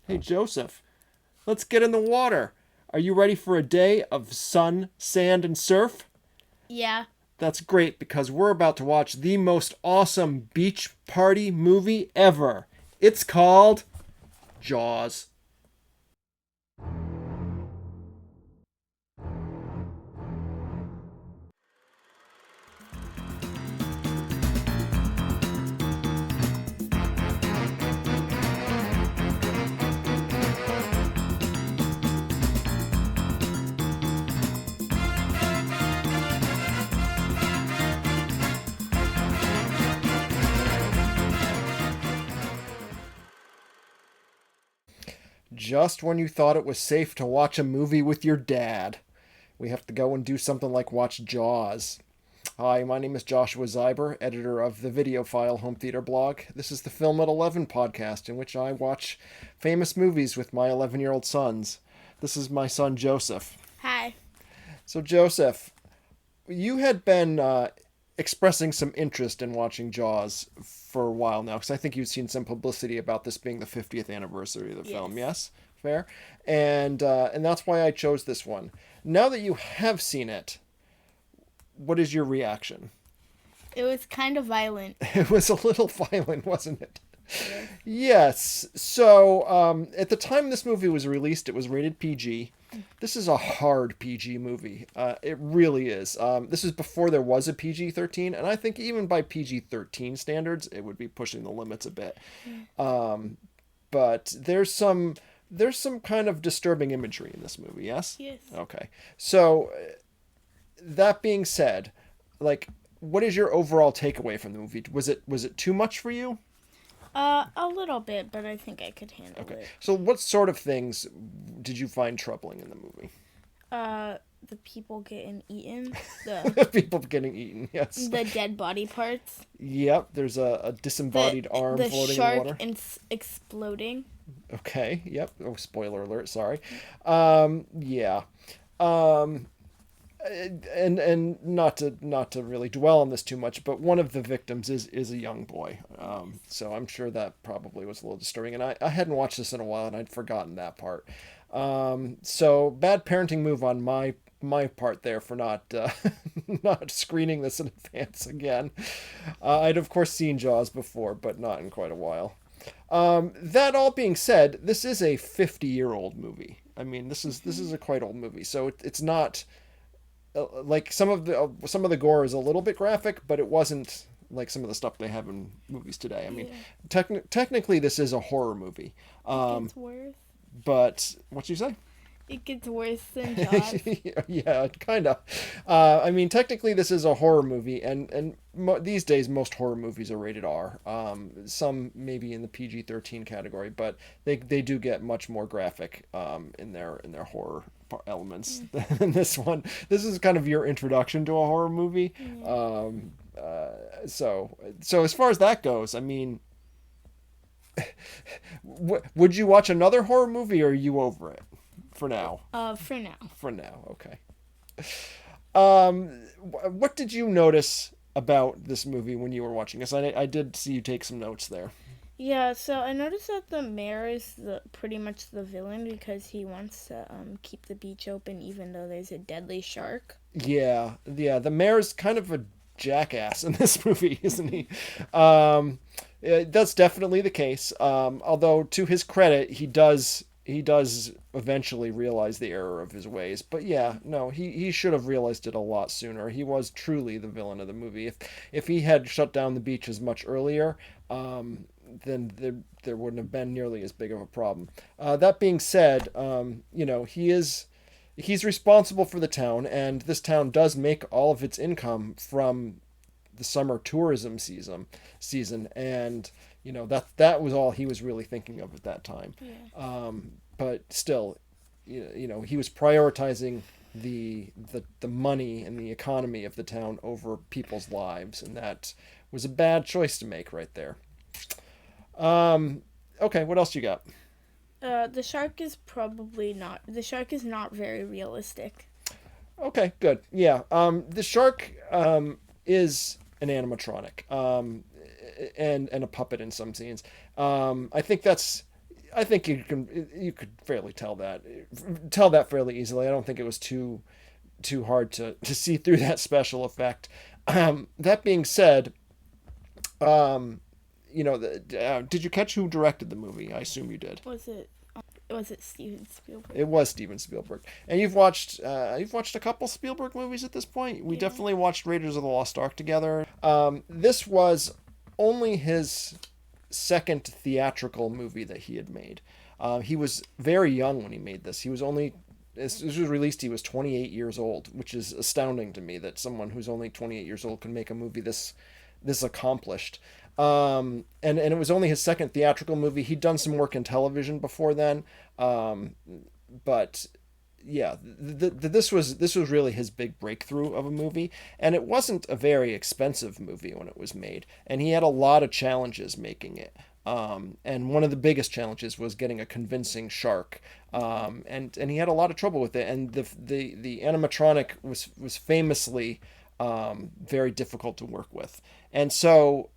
Hey, Joseph, let's get in the water. Are you ready for a day of sun, sand, and surf? Yeah. That's great because we're about to watch the most awesome beach party movie ever. It's called Jaws. Just when you thought it was safe to watch a movie with your dad, we have to go and do something like watch Jaws. Hi, my name is Joshua Zeiber, editor of the Video File Home Theater blog. This is the Film at 11 podcast, in which I watch famous movies with my 11-year-old sons. This is my son Joseph. Hi. So, Joseph, you had been expressing some interest in watching Jaws for a while now, because I think you've seen some publicity about this being the 50th anniversary of the Yes. film. Yes, fair, and that's why I chose this one. Now that you have seen it, what is your reaction? It was kind of violent. It was a little violent, wasn't it? Yes. Yes. So, at the time this movie was released, it was rated PG. This is a hard PG movie. It really is. This is before there was a PG-13, and I think even by PG-13 standards, it would be pushing the limits a bit. But there's some kind of disturbing imagery in this movie. Yes. Yes. Okay. So that being said, like, what is your overall takeaway from the movie? Was it too much for you? A little bit, but I think I could handle Okay. it. So what sort of things did you find troubling in the movie? The people getting eaten, the People getting eaten, yes. the dead body parts, Yep, there's a the disembodied arm the floating in shark water. exploding. Okay, yep. Oh, spoiler alert, sorry. Yeah. Um, and not to really dwell on this too much, but one of the victims is a young boy. So I'm sure that probably was a little disturbing, and I hadn't watched this in a while, and I'd forgotten that part. So bad parenting move on my part there for not not screening this in advance again. I'd of course seen Jaws before, but not in quite a while. That all being said, this is a 50-year-old movie. I mean, this is a quite old movie, so it's not like some of the gore is a little bit graphic, but it wasn't like some of the stuff they have in movies today. I mean, Yeah. technically this is a horror movie, It gets worse. but what you say? It gets worse than Jaws. Yeah, kind of. I mean, technically, this is a horror movie, and these days most horror movies are rated R. Some maybe in the PG-13 category, but they do get much more graphic in their horror elements than this one. This is kind of your introduction to a horror movie. Yeah. So as far as that goes, I mean, would you watch another horror movie, or are you over it for now? For now. For now, okay. What did you notice about this movie when you were watching this? I did see you take some notes there. Yeah, so I noticed that the mayor is pretty much the villain because he wants to keep the beach open even though there's a deadly shark. Yeah. The mayor's kind of a jackass in this movie, isn't he? That's definitely the case. Although to his credit, he does eventually realize the error of his ways. But yeah, no, he should have realized it a lot sooner. He was truly the villain of the movie. If he had shut down the beaches much earlier, then there wouldn't have been nearly as big of a problem. That being said, he's responsible for the town, and this town does make all of its income from the summer tourism season, and that was all he was really thinking of at that time. Yeah. But still, he was prioritizing the money and the economy of the town over people's lives, and that was a bad choice to make right there. Okay, what else you got? The shark is not very realistic. Okay, good. Yeah. The shark is an animatronic, and a puppet in some scenes. I think that's I think you could fairly tell that fairly easily. I don't think it was too hard to see through that special effect. That being said, um, did you catch who directed the movie? I assume you did. Was it was it Steven Spielberg? It was Steven Spielberg, and you've watched a couple Spielberg movies at this point. We Yeah. definitely watched Raiders of the Lost Ark together. This was only his second theatrical movie that he had made. He was very young when he made this. He was only This was released. He was 28 years old, which is astounding to me that someone who's only 28 years old can make a movie this accomplished. And it was only his second theatrical movie. He'd done some work in television before then, but yeah, this was really his big breakthrough of a movie, and it wasn't a very expensive movie when it was made, and he had a lot of challenges making it. And one of the biggest challenges was getting a convincing shark, and he had a lot of trouble with it. And the animatronic was famously very difficult to work with, and so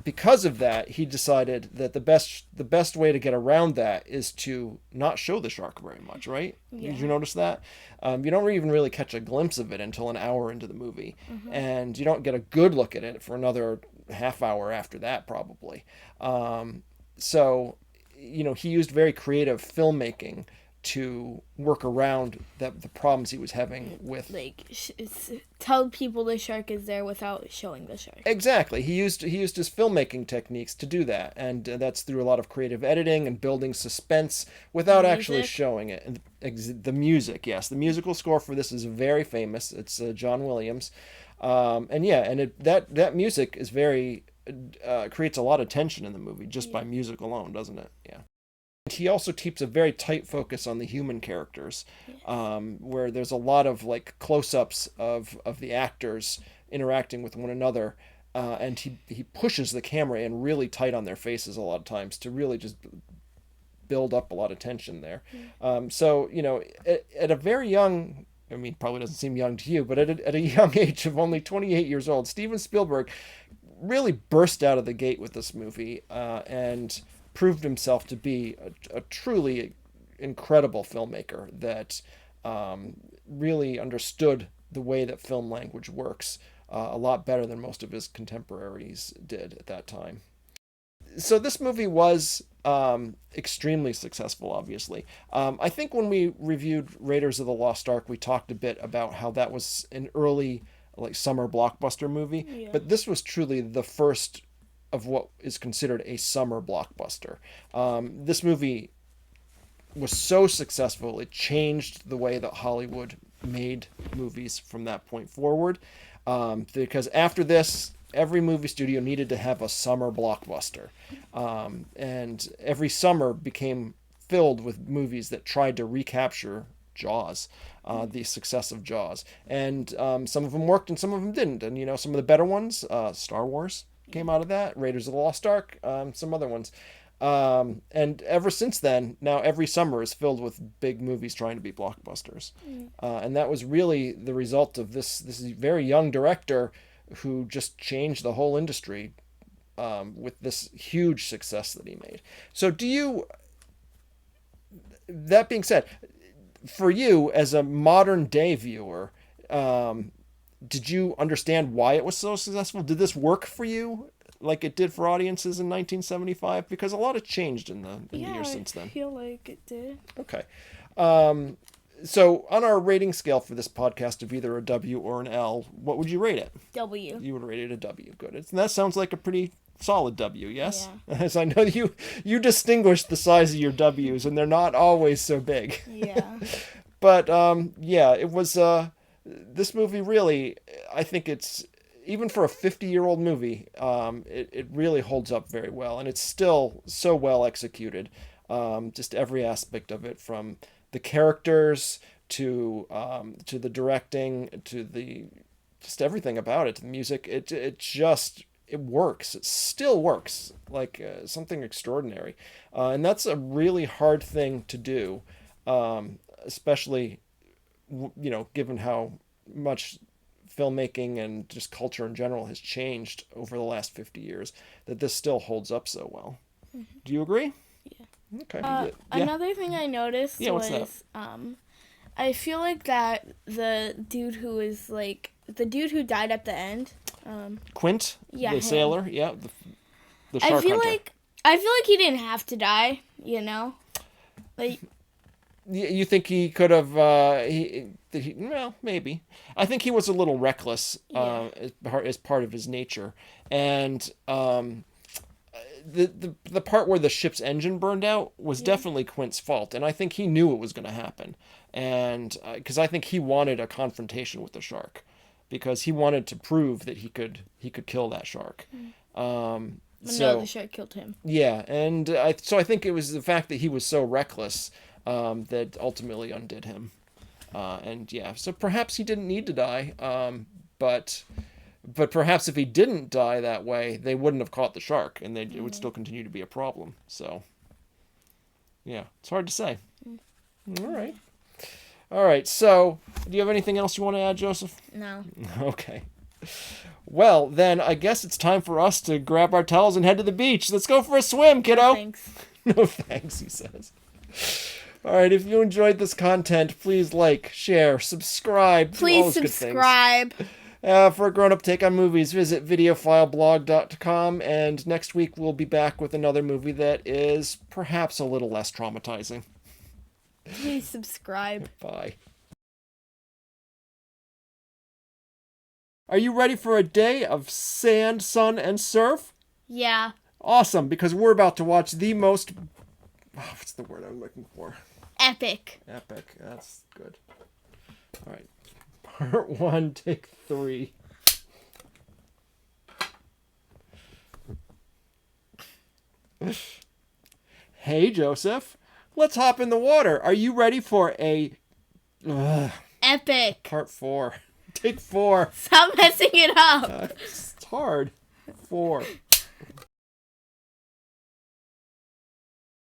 because of that, he decided that the best way to get around that is to not show the shark very much. Right? Did you Yeah. notice that? You don't even really catch a glimpse of it until an hour into the movie, and you don't get a good look at it for another half hour after that, probably. So, he used very creative filmmaking to work around the problems he was having with. Like tell people the shark is there without showing the shark. Exactly. He used his filmmaking techniques to do that, and that's through a lot of creative editing and building suspense The without actually music. showing it. And the music, yes, the musical score for this is very famous. It's John Williams, and yeah, and that music is very creates a lot of tension in the movie just by Yeah. music alone, doesn't it? Yeah. He also keeps a very tight focus on the human characters, Yes. where there's a lot of like close-ups of the actors interacting with one another, and he pushes the camera in really tight on their faces a lot of times to really just build up a lot of tension there. So at a very young, I mean, probably doesn't seem young to you, but at a young age of only 28 years old, Steven Spielberg really burst out of the gate with this movie, and proved himself to be a truly incredible filmmaker that really understood the way that film language works a lot better than most of his contemporaries did at that time. So this movie was extremely successful, obviously. I think when we reviewed Raiders of the Lost Ark, we talked a bit about how that was an early like summer blockbuster movie, Yeah. but this was truly the first of what is considered a summer blockbuster. This movie was so successful, it changed the way that Hollywood made movies from that point forward. Because after this, every movie studio needed to have a summer blockbuster. And every summer became filled with movies that tried to recapture Jaws, the success of Jaws. And some of them worked and some of them didn't. And, some of the better ones, Star Wars came out of that, Raiders of the Lost Ark, some other ones. And ever since then, now every summer is filled with big movies trying to be blockbusters. And that was really the result of this very young director who just changed the whole industry with this huge success that he made. So, that being said, for you as a modern day viewer, um, did you understand why it was so successful? Did this work for you like it did for audiences in 1975? Because a lot has changed in the Yeah, years I since then. feel like it did. Okay. Um, so on our rating scale for this podcast of either a W or an L, what would you rate it? W. You would rate it a W. Good. And that sounds like a pretty solid W, yes? Yeah. As I know you distinguish the size of your W's, and they're not always so big. Yeah. But yeah, it was this movie really. I think it's even for a 50-year-old movie. It really holds up very well, and it's still so well executed. Just every aspect of it, from the characters to the directing to the just everything about it, the music. It works. It still works like something extraordinary, and that's a really hard thing to do, especially given how much filmmaking and just culture in general has changed over the last 50 years, that this still holds up so well. Do you agree? Yeah. Okay. Yeah. Another thing I noticed Yeah. What's that? was I feel like that the dude who is like the dude who died at the end. Quint, Yeah, the him. sailor. Yeah. The I shark feel hunter. like I feel like he didn't have to die. Like You think he could have? Well, maybe. I think he was a little reckless yeah, as part of his nature, and the part where the ship's engine burned out was yeah. definitely Quint's fault, and I think he knew it was going to happen, and because I think he wanted a confrontation with the shark, because he wanted to prove that he could kill that shark. But no, the So shark killed him. yeah, and I think it was the fact that he was so reckless that ultimately undid him. And yeah, so perhaps he didn't need to die, but perhaps if he didn't die that way, they wouldn't have caught the shark, and it would still continue to be a problem. So yeah, it's hard to say. All right, Yeah. all right. So do you have anything else you want to add, Joseph? No. Okay. Well, then I guess it's time for us to grab our towels and head to the beach. Let's go for a swim, No kiddo. thanks. No thanks, he says. All right, if you enjoyed this content, please like, share, subscribe, do all Please those good things. subscribe. For a grown up take on movies, visit videophileblog.com, and next week we'll be back with another movie that is perhaps a little less traumatizing. Please subscribe. Bye. Are you ready for a day of sand, sun, and surf? Yeah. Awesome, because we're about to watch the most. What's the word I'm looking for? Epic. Epic. That's good. All right. Part one, take three. Hey, Joseph. Let's hop in the water. Are you ready for a. Epic. Part four. Take four. Stop messing it up. It's hard. Four.